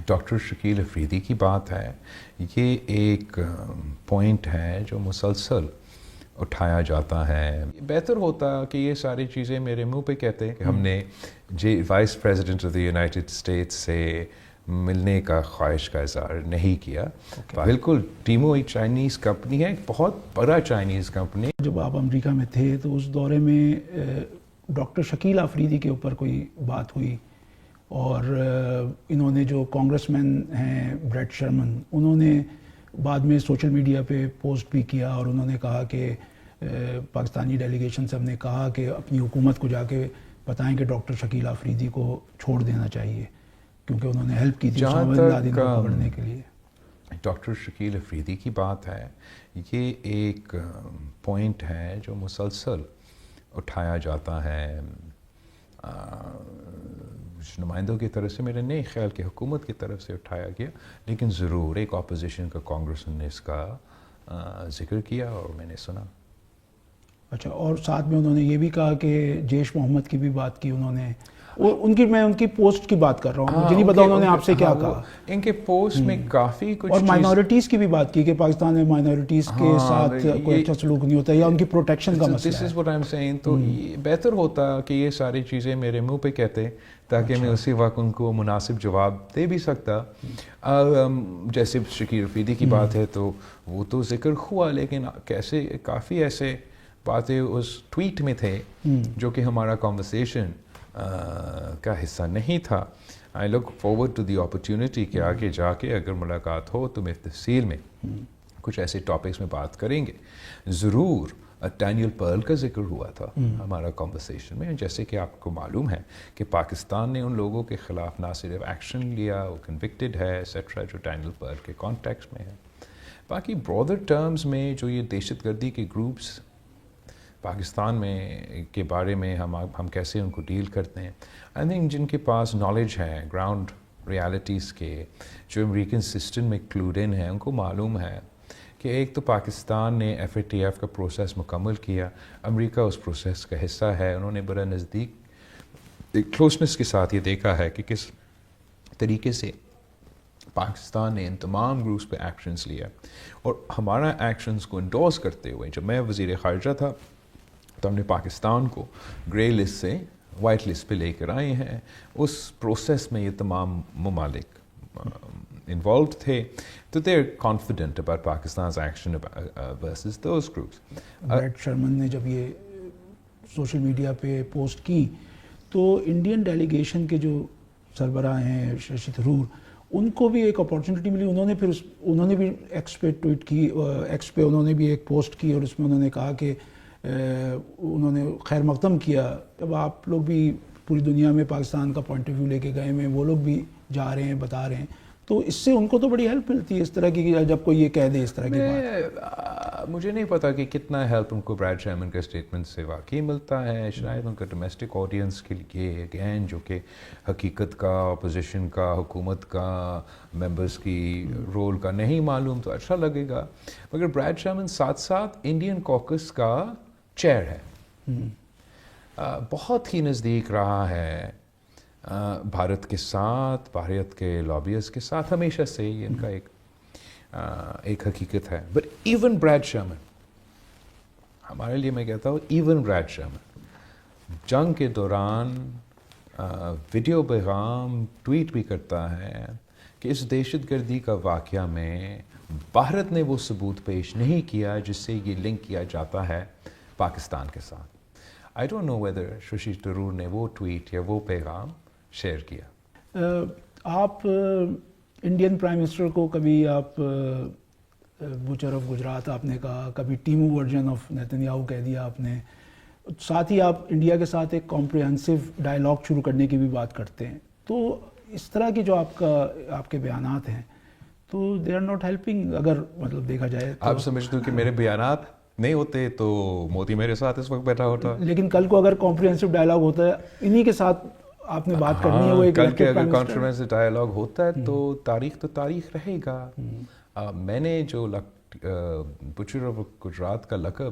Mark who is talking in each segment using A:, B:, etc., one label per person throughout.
A: Doctor Shakeel Afridi کی بات ہے، یہ ایک پوائنٹ ہے جو مسلسل اٹھایا جاتا ہے۔ بہتر ہوتا کہ یہ ساری چیزیں میرے منہ پہ کہتے کہ ہم نے vice president of the United States سے ملنے کا خواہش کا اظہار نہیں کیا۔ بالکل ٹیمو ایک چائنیز کمپنی ہے، ایک بہت بڑا چائنیز کمپنی۔
B: جب آپ امریکہ میں تھے تو اس دورے میں ڈاکٹر شکیل افریدی کے اوپر کوئی بات ہوئی، اور انہوں نے جو کانگریس مین ہیں بریٹ شرمن، انہوں نے بعد میں سوشل میڈیا پہ پوسٹ بھی کیا، اور انہوں نے کہا کہ پاکستانی ڈیلیگیشن سے ہم نے کہا کہ اپنی حکومت کو جا کے بتائیں کہ ڈاکٹر شکیل افریدی کو چھوڑ دینا چاہیے، کیونکہ انہوں نے ہیلپ کی تھی اسامہ بن لادن کو پکڑنے کے لیے۔
A: ڈاکٹر شکیل افریدی کی بات ہے، یہ ایک پوائنٹ ہے جو مسلسل اٹھایا جاتا ہے نمائندوں کی طرف سے، میرے نہیں خیال کہ حکومت کی طرف سے اٹھایا گیا، لیکن ضرور ایک اپوزیشن کا کانگریسمین نے اس کا ذکر کیا اور میں نے سنا۔
B: اچھا، اور ساتھ میں انہوں نے یہ بھی کہا کہ جیش محمد کی بھی بات کی انہوں نے، میں ان کی پوسٹ کی بات کر رہا ہوں، مجھے نہیں پتا انہوں نے آپ سے کیا کہا۔
A: ان کے پوسٹ میں کافی کچھ،
B: اور مائنورٹیز کی بھی بات کی کہ پاکستان میں مائنورٹیز کے ساتھ کوئی اچھا سلوک نہیں ہوتا یا ان کی پروٹیکشن کا مسئلہ ہے۔
A: This is what I'm saying۔ تو بہتر ہوتا کہ یہ ساری چیزیں میرے منہ پہ کہتے تاکہ میں اسی وقت ان کو مناسب جواب دے بھی سکتا۔ جیسے شکیل افریدی کی بات ہے تو وہ تو ذکر ہوا، لیکن کیسے کافی ایسے باتیں اس ٹویٹ میں تھے جو کہ ہمارا کنورسیشن کا حصہ نہیں تھا۔ I look forward to the opportunity کہ آگے جا کے اگر ملاقات ہو تو میں تفصیل میں کچھ ایسے ٹاپکس میں بات کریں گے۔ ضرور ڈینیل پرل کا ذکر ہوا تھا ہمارا کنورسیشن میں، جیسے کہ آپ کو معلوم ہے کہ پاکستان نے ان لوگوں کے خلاف نہ صرف ایکشن لیا، وہ کنوکٹڈ ہے ایٹسٹرا، جو ڈینیل پرل کے کانٹیکس میں ہے۔ باقی برادر ٹرمز میں جو یہ دہشت گردی کے گروپس پاکستان میں کے بارے میں ہم کیسے ان کو ڈیل کرتے ہیں، آئی تھنک جن کے پاس نالج ہے گراؤنڈ ریالٹیز کے، جو امریکن سسٹم میں کلوڈ ان ہیں، ان کو معلوم ہے کہ ایک تو پاکستان نے ایف اے ٹی ایف کا پروسیس مکمل کیا، امریکہ اس پروسیس کا حصہ ہے، انہوں نے بڑا نزدیک ایک کلوزنس کے ساتھ یہ دیکھا ہے کہ کس طریقے سے پاکستان نے ان تمام گروپس پہ ایکشنز لیا، اور ہمارا ایکشنز کو انڈورس کرتے ہوئے جب میں وزیر خارجہ تھا تو ہم نے پاکستان کو گرے لسٹ سے وائٹ لسٹ پہ لے کر آئے ہیں۔ اس پروسیس میں یہ تمام ممالک انوالوڈ تھے، تو they are confident about Pakistan's action versus those groups.
B: Brett Sherman نے جب یہ سوشل میڈیا پہ پوسٹ کی تو انڈین ڈیلیگیشن کے جو سربراہ ہیں ششی تھرور، ان کو بھی ایک اپارچونٹی ملی، انہوں نے بھی ایکس پہ ٹویٹ کی، ایکس پہ انہوں نے بھی ایک پوسٹ کی، اور اس میں انہوں نے کہا کہ انہوں نے خیر مقدم کیا۔ جب آپ لوگ بھی پوری دنیا میں پاکستان کا پوائنٹ آف ویو لے کے گئے ہیں، وہ لوگ بھی جا رہے ہیں، بتا رہے ہیں، تو اس سے ان کو تو بڑی ہیلپ ملتی ہے اس طرح کی، جب کوئی یہ کہہ دے اس طرح کی بات۔
A: مجھے نہیں پتا کہ کتنا ہیلپ ان کو بریٹ شرمن کے اسٹیٹمنٹ سے واقعی ملتا ہے، شاید ان کا ڈومیسٹک آڈینس کے لیے اگین جو کہ حقیقت کا، اپوزیشن کا، حکومت کا، ممبرس کی رول کا نہیں معلوم تو اچھا لگے گا، مگر بریٹ شرمن ساتھ ساتھ انڈین کوکس کا چیئر ہے، بہت ہی نزدیک رہا ہے بھارت کے ساتھ، بھارت کے لابیز کے ساتھ ہمیشہ سے، یہ ان کا ایک حقیقت ہے۔ بٹ ایون بریٹ شرمن، ہمارے لیے میں کہتا ہوں ایون بریٹ شرمن جنگ کے دوران ویڈیو پیغام ٹویٹ بھی کرتا ہے کہ اس دہشت گردی کا واقعہ میں بھارت نے وہ ثبوت پیش نہیں کیا جس سے یہ لنک کیا جاتا ہے پاکستان کے ساتھ۔ I don't know whether Shashi Tharoor نے وہ ٹویٹ یا وہ پیغام شیئر کیا۔
B: آپ انڈین پرائم منسٹر کو کبھی آپ بچر آف گجرات آپ نے کہا، کبھی ٹیمو ورژن آف نیتنیاہو کہہ دیا آپ نے، ساتھ ہی آپ انڈیا کے ساتھ ایک کمپریہنسو ڈائلاگ شروع کرنے کی بھی بات کرتے ہیں، تو اس طرح کی جو آپ کے بیانات ہیں تو دے آر ناٹ ہیلپنگ، اگر مطلب دیکھا جائے تو۔
A: آپ سمجھتے ہو کہ میرے بیانات نہیں ہوتے تو مودی میرے ساتھ اس وقت بیٹھا ہوتا؟
B: لیکن کل کو اگر کمپریہنسو ڈائلاگ ہوتا ہے انہی کے ساتھ آپ نے بات کرنی ہے، وہ ایک
A: کل کے اگر کانفرنس ڈائلاگ ہوتا ہے تو تاریخ رہے گا۔ میں نے جو بچر آف گجرات کا لقب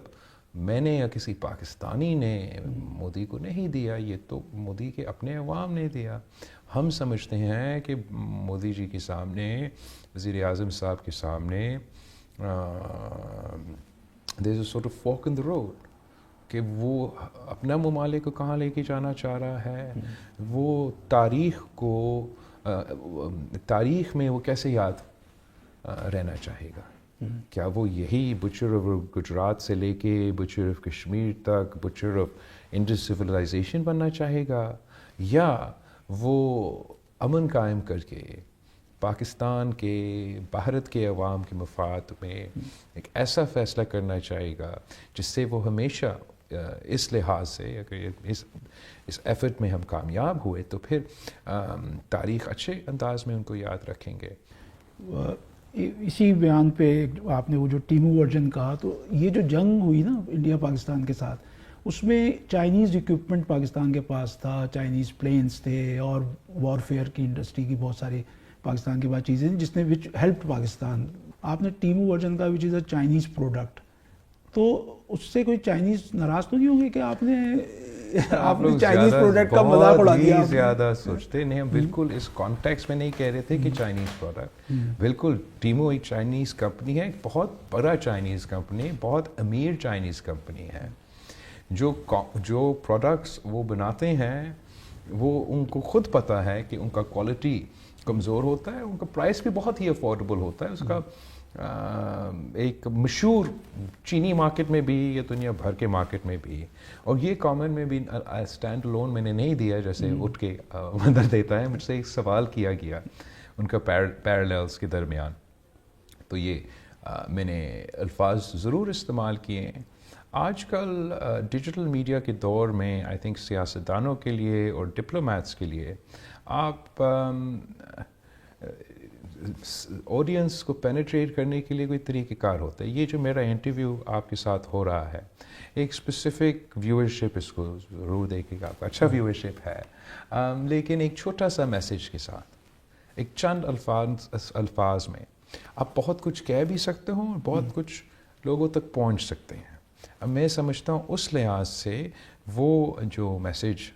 A: میں نے یا کسی پاکستانی نے مودی کو نہیں دیا، یہ تو مودی کے اپنے عوام نے دیا۔ ہم سمجھتے ہیں کہ مودی جی کے سامنے, وزیر اعظم صاحب کے سامنے there is a sort of fork in the road کہ وہ اپنا ممالک کو کہاں لے کے جانا چاہ رہا ہے, وہ تاریخ میں وہ کیسے یاد رہنا چاہے گا. کیا وہ یہی بچر آف گجرات سے لے کے بچر آف کشمیر تک بچر آف انڈس سویلائزیشن بننا چاہے گا, یا وہ امن قائم کر کے پاکستان کے, بھارت کے عوام کے مفاد میں ایک ایسا فیصلہ کرنا چاہے گا جس سے وہ ہمیشہ اس لحاظ سے اگر اس ایفرٹ میں ہم کامیاب ہوئے تو پھر تاریخ اچھے انداز میں ان کو یاد رکھیں گے.
B: اسی بیان پہ آپ نے وہ جو ٹیمو ورژن کہا, تو یہ جو جنگ ہوئی نا انڈیا پاکستان کے ساتھ, اس میں چائنیز اکوپمنٹ پاکستان کے پاس تھا, چائنیز پلینس تھے اور وار فیئر کی انڈسٹری کی بہت ساری پاکستان کے بعد چیزیں جس نے وچ ہیلپ پاکستان. آپ نے ٹیمو ورژن کا وچ از اے چائنیز پروڈکٹ, تو اس سے کوئی چائنیز ناراض تو نہیں ہوں گے کہ آپ نے چائنیز پروڈکٹ کا مذاق اڑا دیا؟
A: بہت زیادہ سوچتے نہیں, ہم بالکل اس کانٹیکسٹ میں نہیں کہہ رہے تھے کہ چائنیز پروڈکٹ. بالکل ٹیمو ایک چائنیز کمپنی ہے, بہت بڑا چائنیز کمپنی, بہت امیر چائنیز کمپنی ہے. جو پروڈکٹس وہ بناتے ہیں وہ ان کو خود پتہ ہے کہ ان کا کوالٹی کمزور ہوتا ہے, ان کا پرائس بھی بہت ہی افورڈیبل ہوتا ہے. اس کا ایک مشہور چینی مارکیٹ میں بھی یا دنیا بھر کے مارکیٹ میں بھی, اور یہ کامن میں بھی اسٹینڈ لون میں نے نہیں دیا جیسے اٹھ کے مدد دیتا ہے. مجھ سے ایک سوال کیا گیا ان کا پیرلیلز کے درمیان, تو یہ میں نے الفاظ ضرور استعمال کیے ہیں. آج کل ڈیجیٹل میڈیا کے دور میں آئی تھنک سیاستدانوں کے لیے اور ڈپلومیٹس کے لیے آپ آڈینس کو پینیٹریٹ کرنے کے لیے کوئی طریقہ کار ہوتا ہے. یہ جو میرا انٹرویو آپ کے ساتھ ہو رہا ہے, ایک اسپیسیفک ویورشپ اس کو ضرور دیکھے گا, آپ کا اچھا ویورشپ ہے, لیکن ایک چھوٹا سا میسیج کے ساتھ ایک چند الفاظ میں آپ بہت کچھ کہہ بھی سکتے ہوں اور بہت کچھ لوگوں تک پہنچ سکتے ہیں. اب میں سمجھتا ہوں اس لحاظ سے وہ جو میسیج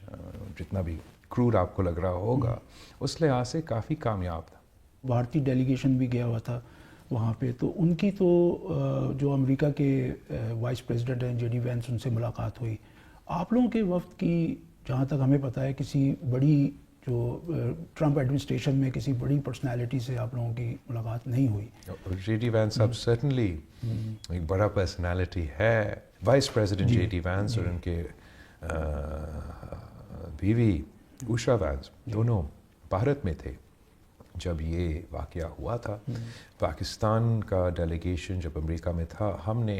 A: جتنا بھی کرود آپ کو لگ رہا ہوگا اس لحاظ سے کافی کامیاب تھا.
B: بھارتی ڈیلیگیشن بھی گیا ہوا تھا وہاں پہ, تو ان کی تو جو امریکہ کے وائس پریزیڈنٹ ہیں جے ڈی وینس, ان سے ملاقات ہوئی. آپ لوگوں کے وفد کی جہاں تک ہمیں پتہ ہے کسی بڑی جو ٹرمپ ایڈمنسٹریشن میں کسی بڑی پرسنالٹی سے آپ لوگوں کی ملاقات نہیں ہوئی.
A: جے ڈی وینس صاحب سرٹنلی ایک بڑا پرسنالٹی ہے. Vice president J D Vance اور ان کے بیوی اوشا وینس دونوں بھارت میں تھے جب یہ واقعہ ہوا تھا. پاکستان کا ڈیلیگیشن جب امریکہ میں تھا, ہم نے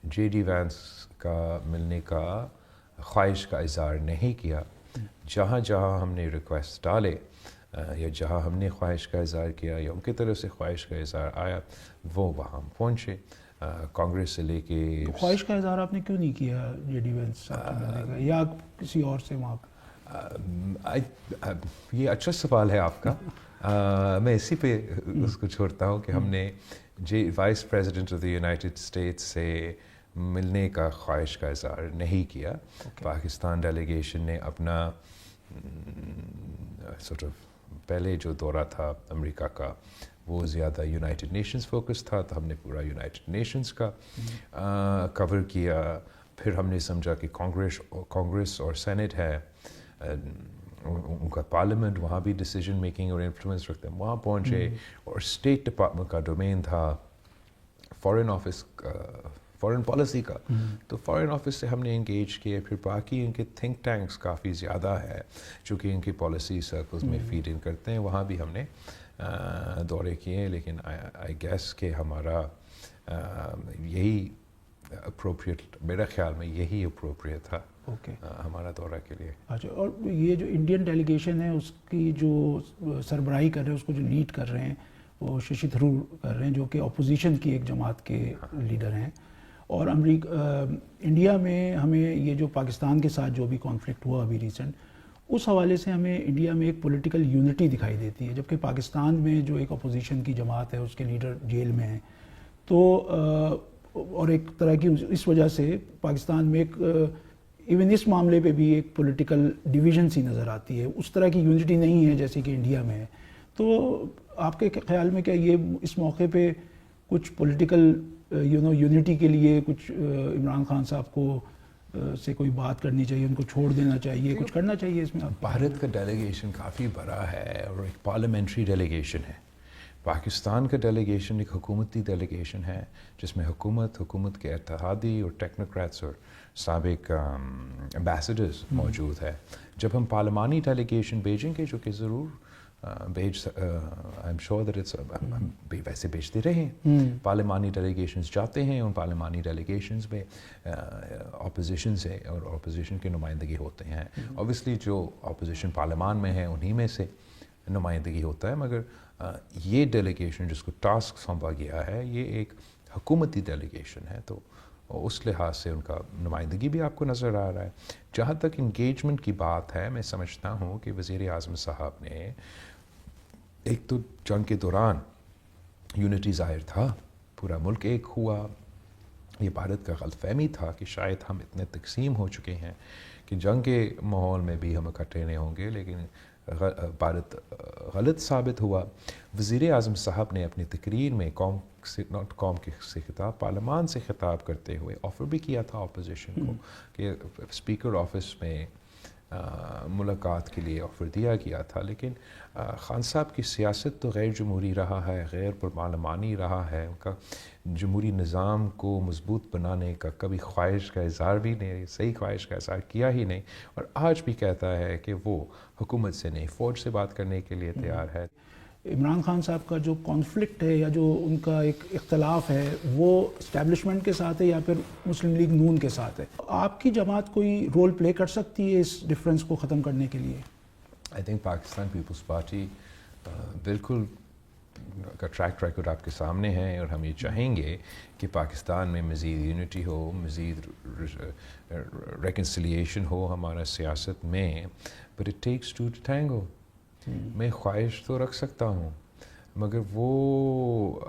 A: جے ڈی وینس کا ملنے کا خواہش کا اظہار نہیں کیا. جہاں جہاں ہم نے ریکویسٹ ڈالے یا جہاں ہم نے خواہش کا اظہار کیا یا ان کی طرف سے خواہش کا اظہار آیا, وہ وہاں پہنچے. کانگریس سے لے کے
B: خواہش کا اظہار آپ نے کیوں نہیں کیا جے ڈی وینس صاحب سے ملنے کا یا کسی اور سے وہاں پہ؟
A: یہ اچھا سوال ہے آپ کا. میں اسی پہ اس کو چھوڑتا ہوں کہ ہم نے vice president of the United States سے ملنے کا خواہش کا اظہار نہیں کیا. پاکستان ڈیلیگیشن نے اپنا سورٹ آف پہلے جو دورہ تھا امریکہ کا وہ زیادہ یونائٹڈ نیشنز فوکس تھا, تو ہم نے پورا یونائٹڈ نیشنز کا کور کیا. پھر ہم نے سمجھا کہ کانگریس اور سینٹ ہے, ان کا پارلیمنٹ وہاں بھی ڈیسیجن میکنگ اور انفلوئنس رکھتے ہیں, وہاں پہنچے. اور اسٹیٹ ڈپارٹمنٹ کا ڈومین تھا فارن پالیسی کا, تو فارن آفس سے ہم نے انگیج کیے. پھر باقی ان کے تھنک ٹینکس کافی زیادہ ہے جو کہ ان کی پالیسی سرکلز میں فیڈ ان کرتے ہیں, وہاں بھی ہم نے دورے کیے. لیکن آئی گیس کہ ہمارا یہی اپروپریٹ, میرا خیال میں یہی اپروپریٹ تھا ہمارا دورہ کے لیے.
B: اچھا, اور یہ جو انڈین ڈیلیگیشن ہے اس کی جو سربراہی کر رہے ہیں, اس کو جو لیڈ کر رہے ہیں وہ ششی تھرور کر رہے ہیں, جو کہ اپوزیشن کی ایک جماعت کے لیڈر ہیں. اور انڈیا میں ہمیں یہ جو پاکستان کے ساتھ جو بھی کانفلکٹ ہوا ابھی ریسنٹ, اس حوالے سے ہمیں انڈیا میں ایک پولیٹیکل یونٹی دکھائی دیتی ہے, جبکہ پاکستان میں جو ایک اپوزیشن کی جماعت ہے اس کے لیڈر جیل میں ہیں. تو اور ایک طرح کی اس وجہ سے پاکستان میں ایون اس معاملے پہ بھی ایک پولیٹیکل ڈویژن سی نظر آتی ہے, اس طرح کی یونٹی نہیں ہے جیسے کہ انڈیا میں ہے. تو آپ کے خیال میں کیا یہ اس موقع پہ کچھ پولیٹیکل یونٹی کے لیے کچھ عمران خان صاحب کو سے کوئی بات کرنی چاہیے, ان کو چھوڑ دینا چاہیے, کچھ کرنا چاہیے اس میں؟ آپ
A: بھارت کا ڈیلیگیشن کافی بڑا ہے اور ایک پارلیمنٹری ڈیلیگیشن ہے. پاکستان کا ڈیلیگیشن ایک حکومتی ڈیلیگیشن ہے جس میں حکومت کے اتحادی اور ٹیکنوکریٹس اور سابق امبیسڈرز موجود ہے. جب ہم پارلیمانی ڈیلیگیشن بھیجیں گے, جو کہ ضرور I am sure that it's, ویسے بھیجتے رہے پارلیمانی ڈیلیگیشنز جاتے ہیں, ان پارلیمانی ڈیلیگیشنز میں اپوزیشن سے اور اپوزیشن کی نمائندگی ہوتے ہیں. اوبیسلی جو اپوزیشن پارلیمان میں ہے انہی میں سے نمائندگی ہوتا ہے, مگر یہ ڈیلیگیشن جس کو ٹاسک سونپا گیا ہے یہ ایک حکومتی ڈیلیگیشن ہے, تو اس لحاظ سے ان کا نمائندگی بھی آپ کو نظر آ رہا ہے. جہاں تک انگیجمنٹ کی بات ہے, میں سمجھتا ہوں کہ وزیر اعظم صاحب نے ایک تو جنگ کے دوران یونٹی ظاہر تھا, پورا ملک ایک ہوا. یہ بھارت کا غلط فہمی تھا کہ شاید ہم اتنے تقسیم ہو چکے ہیں کہ جنگ کے ماحول میں بھی ہم اکٹھے نہیں ہوں گے, لیکن بھارت غلط ثابت ہوا. وزیر اعظم صاحب نے اپنی تقریر میں قوم سے خطاب, پارلیمان سے خطاب کرتے ہوئے آفر بھی کیا تھا اپوزیشن کو کہ اسپیکر آفس میں ملاقات کے لیے آفر دیا گیا تھا, لیکن خان صاحب کی سیاست تو غیر جمہوری رہا ہے, غیر پرپارلیمانی رہا ہے. ان کا جمہوری نظام کو مضبوط بنانے کا کبھی خواہش کا اظہار بھی نہیں, صحیح خواہش کا اظہار کیا ہی نہیں, اور آج بھی کہتا ہے کہ وہ حکومت سے نہیں فوج سے بات کرنے کے لیے تیار ہے.
B: عمران خان صاحب کا جو کانفلکٹ ہے یا جو ان کا ایک اختلاف ہے وہ اسٹیبلشمنٹ کے ساتھ ہے یا پھر مسلم لیگ نون کے ساتھ ہے؟ آپ کی جماعت کوئی رول پلے کر سکتی ہے اس ڈفرینس کو ختم کرنے کے لیے؟
A: آئی تھنک پاکستان پیپلز پارٹی بالکل کا ٹریک ریکارڈ آپ کے سامنے ہے, اور ہم یہ چاہیں گے کہ پاکستان میں مزید یونٹی ہو, مزید ریکنسیلیشن ہو ہمارا سیاست میں. But it takes two to tango. میں خواہش تو رکھ سکتا ہوں, مگر وہ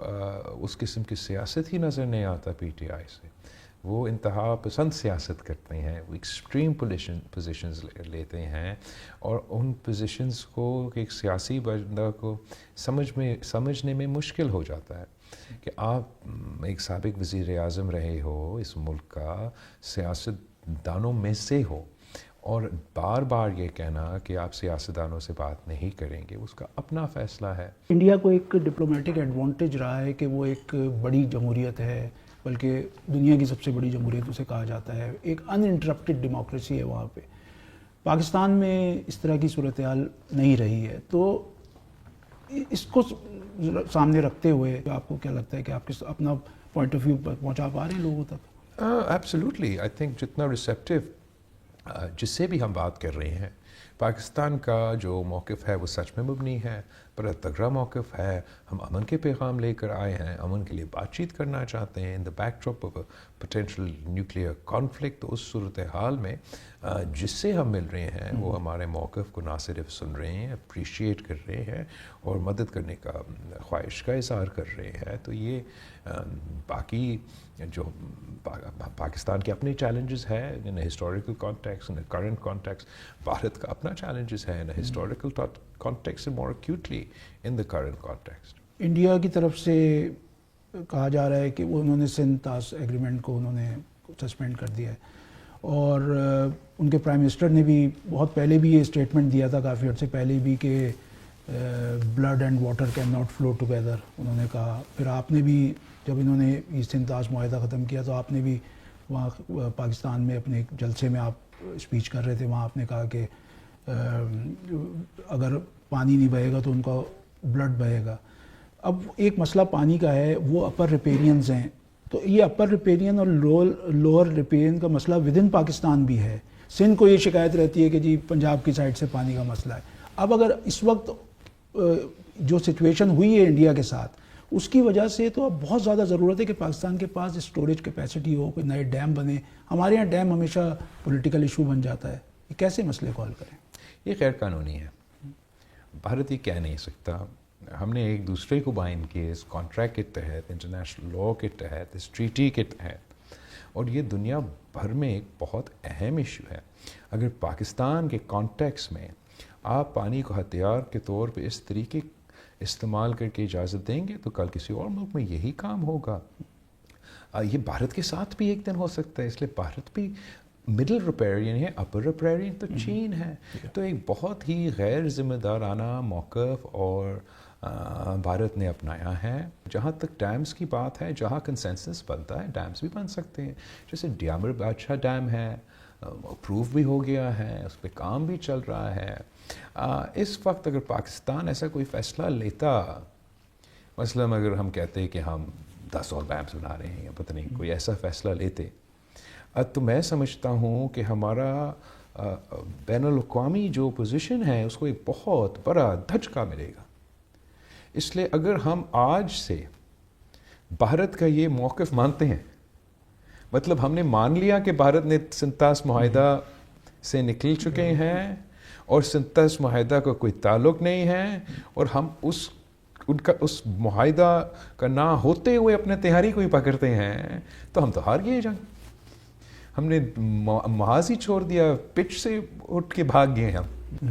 A: اس قسم کی سیاست ہی نظر نہیں آتا پی ٹی آئی سے. وہ انتہا پسند سیاست کرتے ہیں, وہ ایکسٹریم پوزیشنز لیتے ہیں, اور ان پوزیشنز کو ایک سیاسی بندہ کو سمجھنے میں مشکل ہو جاتا ہے کہ آپ ایک سابق وزیر اعظم رہے ہو اس ملک کا, سیاست دانوں میں سے ہو, اور بار بار یہ کہنا کہ آپ سیاستدانوں سے بات نہیں کریں گے, اس کا اپنا فیصلہ ہے.
B: انڈیا کو ایک ڈپلومیٹک ایڈوانٹیج رہا ہے کہ وہ ایک بڑی جمہوریت ہے, بلکہ دنیا کی سب سے بڑی جمہوریت اسے کہا جاتا ہے, ایک ان انٹرپٹیڈ ڈیموکریسی ہے وہاں پہ. پاکستان میں اس طرح کی صورتحال نہیں رہی ہے, تو اس کو سامنے رکھتے ہوئے آپ کو کیا لگتا ہے کہ آپ اپنا پوائنٹ آف ویو پہنچا پا رہے ہیں لوگوں تک؟
A: ایبسلیوٹلی. آئی تھنک جتنا ریسیپٹیو جس سے بھی ہم بات کر رہے ہیں, پاکستان کا جو موقف ہے وہ سچ میں مبنی ہے, بڑا تگڑا موقف ہے. ہم امن کے پیغام لے کر آئے ہیں, امن کے لیے بات چیت کرنا چاہتے ہیں in the backdrop of potential nuclear conflict. تو اس صورتحال میں جس سے ہم مل رہے ہیں وہ ہمارے موقف کو نہ صرف سن رہے ہیں, اپریشیٹ کر رہے ہیں اور مدد کرنے کا خواہش کا اظہار کر رہے ہیں. تو یہ باقی جو پاکستان کے اپنے چیلنجز ہے in historical context, in current context, Bharat کا اپنا چیلنجز ہے in historical context more acutely in the current context.
B: India کی طرف سے کہا جا رہا ہے کہ وہ انہوں نے سندھ طاس ایگریمنٹ کو انہوں نے سسپینڈ کر دیا ہے, اور ان کے پرائم منسٹر نے بھی بہت پہلے بھی یہ اسٹیٹمنٹ دیا تھا, کافی عرصے پہلے بھی, کہ blood and water can not flow together انہوں نے کہا. پھر آپ نے بھی جب انہوں نے یہ سندھ طاس معاہدہ ختم کیا تو آپ نے بھی وہاں پاکستان میں اپنے ایک جلسے میں آپ اسپیچ کر رہے تھے, وہاں آپ نے کہا کہ اگر پانی نہیں بہے گا تو ان کا بلڈ بہے گا. اب ایک مسئلہ پانی کا ہے, وہ اپر ریپیرینز ہیں, تو یہ اپر ریپیرین اور لوور ریپیرین کا مسئلہ ود ان پاکستان بھی ہے. سندھ کو یہ شکایت رہتی ہے کہ جی پنجاب کی سائڈ سے پانی کا مسئلہ ہے. اب اگر اس وقت جو سچویشن ہوئی ہے انڈیا کے ساتھ, اس کی وجہ سے تو اب بہت زیادہ ضرورت ہے کہ پاکستان کے پاس اسٹوریج کیپیسٹی ہو, کوئی نئے ڈیم بنے. ہمارے یہاں ڈیم ہمیشہ پولیٹیکل ایشو بن جاتا ہے. یہ کیسے مسئلے کو حل کریں؟
A: یہ غیر قانونی ہے. بھارت یہ کہہ نہیں سکتا. ہم نے ایک دوسرے کو بائنڈ کیے اس کانٹریکٹ کے تحت, انٹرنیشنل لاء کے تحت, اس ٹریٹی کے تحت, اور یہ دنیا بھر میں ایک بہت اہم ایشو ہے. اگر پاکستان کے کانٹیکس میں آپ پانی کو ہتھیار کے طور پہ اس طریقے استعمال کر کے اجازت دیں گے تو کل کسی اور ملک میں یہی کام ہوگا. یہ بھارت کے ساتھ بھی ایک دن ہو سکتا ہے. اس لیے بھارت بھی مڈل ریپیرین ہے, اپر ریپیرین تو چین ہے. تو ایک بہت ہی غیر ذمہ دارانہ موقف اور بھارت نے اپنایا ہے. جہاں تک ڈیمز کی بات ہے, جہاں کنسنسس بنتا ہے ڈیمز بھی بن سکتے ہیں. جیسے ڈیامر بادشاہ ڈیم ہے, اپروو بھی ہو گیا ہے, اس پہ کام بھی چل رہا ہے. اس وقت اگر پاکستان ایسا کوئی فیصلہ لیتا, مثلاً اگر ہم کہتے کہ ہم 10 اور ڈیمز بنا رہے ہیں یا پتہ نہیں کوئی ایسا فیصلہ لیتے, تو میں سمجھتا ہوں کہ ہمارا بین الاقوامی جو پوزیشن ہے اس کو ایک بہت بڑا دھچکا ملے گا. اس لیے اگر ہم آج سے بھارت کا یہ موقف مانتے ہیں, مطلب ہم نے مان لیا کہ بھارت نے سنتاس معاہدہ سے نکل چکے ہیں اور سنتاس معاہدہ کا کوئی تعلق نہیں ہے, اور ہم اس معاہدہ کا نہ ہوتے ہوئے اپنے تہاری کو ہی پکڑتے ہیں, تو ہم تو ہار گئے جنگ. ہم نے محاذ ہی چھوڑ دیا, پچ سے اٹھ کے بھاگ گئے ہم.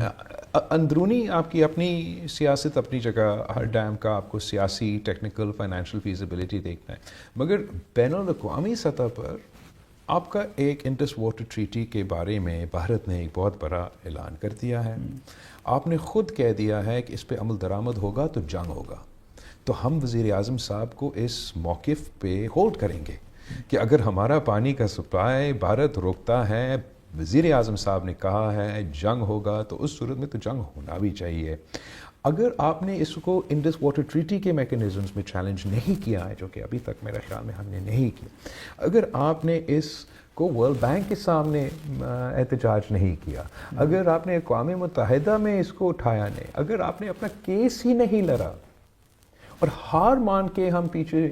A: اندرونی آپ کی اپنی سیاست اپنی جگہ, ہر ڈیم کا آپ کو سیاسی, ٹیکنیکل, فائنینشیل فیزیبلٹی دیکھنا ہے, مگر بین الاقوامی سطح پر آپ کا ایک انڈس واٹر ٹریٹی کے بارے میں بھارت نے ایک بہت بڑا اعلان کر دیا ہے. آپ نے خود کہہ دیا ہے کہ اس پہ عمل درآمد ہوگا تو جنگ ہوگا. تو ہم وزیر اعظم صاحب کو اس موقف پہ ہولڈ کریں گے کہ اگر ہمارا پانی کا سپلائی بھارت روکتا ہے, وزیر اعظم صاحب نے کہا ہے جنگ ہوگا, تو اس صورت میں تو جنگ ہونا بھی چاہیے. اگر آپ نے اس کو انڈس واٹر ٹریٹی کے میکنزمز میں چیلنج نہیں کیا ہے, جو کہ ابھی تک میرا خیال میں ہم نے نہیں کیا, اگر آپ نے اس کو ورلڈ بینک کے سامنے احتجاج نہیں کیا, اگر آپ نے اقوام متحدہ میں اس کو اٹھایا نہیں, اگر آپ نے اپنا کیس ہی نہیں لڑا اور ہار مان کے ہم پیچھے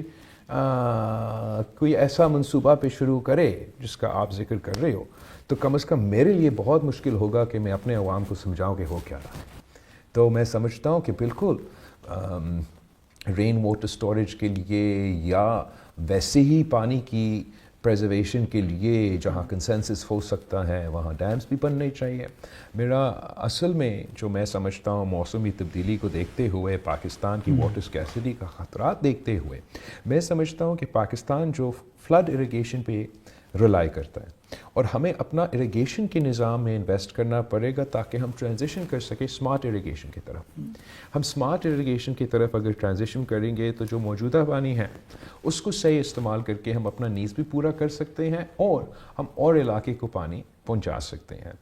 A: کوئی ایسا منصوبہ پہ شروع کرے جس کا آپ ذکر کر رہے ہو, تو کم از کم میرے لیے بہت مشکل ہوگا کہ میں اپنے عوام کو سمجھاؤں کہ ہو کیا رہا ہے. تو میں سمجھتا ہوں کہ بالکل رین واٹر سٹوریج کے لیے یا ویسے ہی پانی کی پریزرویشن کے لیے جہاں کنسنسس ہو سکتا ہے وہاں ڈیمز بھی بننے چاہیے. میرا اصل میں جو میں سمجھتا ہوں موسمی تبدیلی کو دیکھتے ہوئے, پاکستان کی واٹر اسکیسٹی کا خطرات دیکھتے ہوئے, میں سمجھتا ہوں کہ پاکستان جو فلڈ اریگیشن پہ ریلائی کرتا ہے, اور ہمیں اپنا اریگیشن کے نظام میں انویسٹ کرنا پڑے گا تاکہ ہم ٹرانزیشن کر سکیں اسمارٹ اریگیشن کی طرف. ہم اسمارٹ اریگیشن کی طرف اگر ٹرانزیشن کریں گے تو جو موجودہ پانی ہے اس کو صحیح استعمال کر کے ہم اپنا نیڈز بھی پورا کر سکتے ہیں, اور ہم اور علاقے کو پانی پہنچا سکتے ہیں.